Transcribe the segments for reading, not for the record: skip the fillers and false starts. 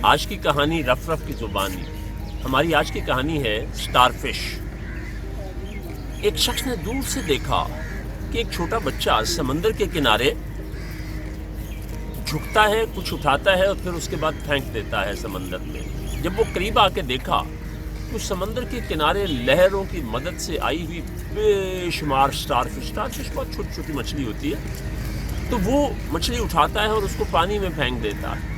آج کی کہانی رف رف کی زبانی. ہماری آج کی کہانی ہے سٹار فش. ایک شخص نے دور سے دیکھا کہ ایک چھوٹا بچہ سمندر کے کنارے جھکتا ہے, کچھ اٹھاتا ہے اور پھر اس کے بعد پھینک دیتا ہے سمندر میں. جب وہ قریب آ کے دیکھا تو سمندر کے کنارے لہروں کی مدد سے آئی ہوئی بے شمار سٹار فش بہت چھوٹی چھوٹی مچھلی ہوتی ہے, تو وہ مچھلی اٹھاتا ہے اور اس کو پانی میں پھینک دیتا ہے.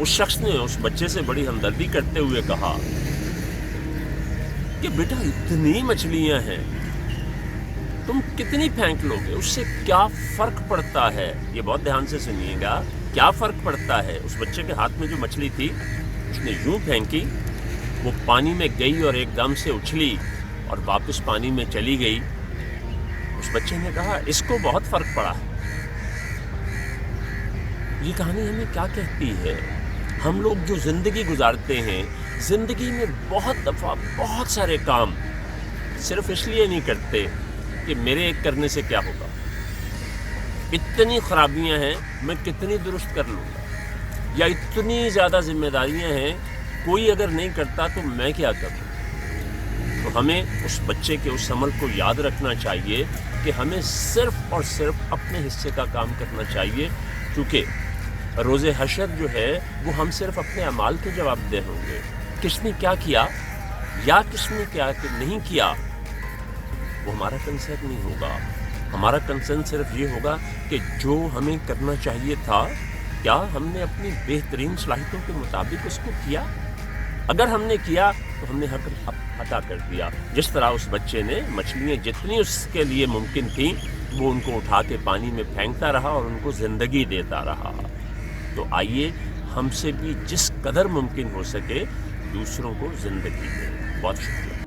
اس شخص نے اس بچے سے بڑی ہمدردی کرتے ہوئے کہا کہ بیٹا اتنی مچھلیاں ہیں, تم کتنی پھینک لو گے, اس سے کیا فرق پڑتا ہے؟ یہ بہت دھیان سے سنیے گا, کیا فرق پڑتا ہے؟ اس بچے کے ہاتھ میں جو مچھلی تھی اس نے یوں پھینکی, وہ پانی میں گئی اور ایک دم سے اچھلی اور واپس پانی میں چلی گئی. اس بچے نے کہا اس کو بہت فرق پڑا. یہ کہانی ہمیں کیا کہتی ہے؟ ہم لوگ جو زندگی گزارتے ہیں, زندگی میں بہت دفعہ بہت سارے کام صرف اس لیے نہیں کرتے کہ میرے ایک کرنے سے کیا ہوگا, اتنی خرابیاں ہیں میں کتنی درست کر لوں گا, یا اتنی زیادہ ذمہ داریاں ہیں کوئی اگر نہیں کرتا تو میں کیا کروں. تو ہمیں اس بچے کے اس عمل کو یاد رکھنا چاہیے کہ ہمیں صرف اور صرف اپنے حصے کا کام کرنا چاہیے, کیونکہ روز حشر جو ہے وہ ہم صرف اپنے اعمال کے جواب دہ ہوں گے. کس نے کیا کیا یا کس نے کیا نہیں کیا وہ ہمارا کنسرن نہیں ہوگا. ہمارا کنسرن صرف یہ ہوگا کہ جو ہمیں کرنا چاہیے تھا کیا ہم نے اپنی بہترین صلاحیتوں کے مطابق اس کو کیا. اگر ہم نے کیا تو ہم نے حق ادا کر دیا, جس طرح اس بچے نے مچھلیاں جتنی اس کے لیے ممکن تھیں وہ ان کو اٹھا کے پانی میں پھینکتا رہا اور ان کو زندگی دیتا رہا. تو آئیے ہم سے بھی جس قدر ممکن ہو سکے دوسروں کو زندگی دیں. بہت شکریہ.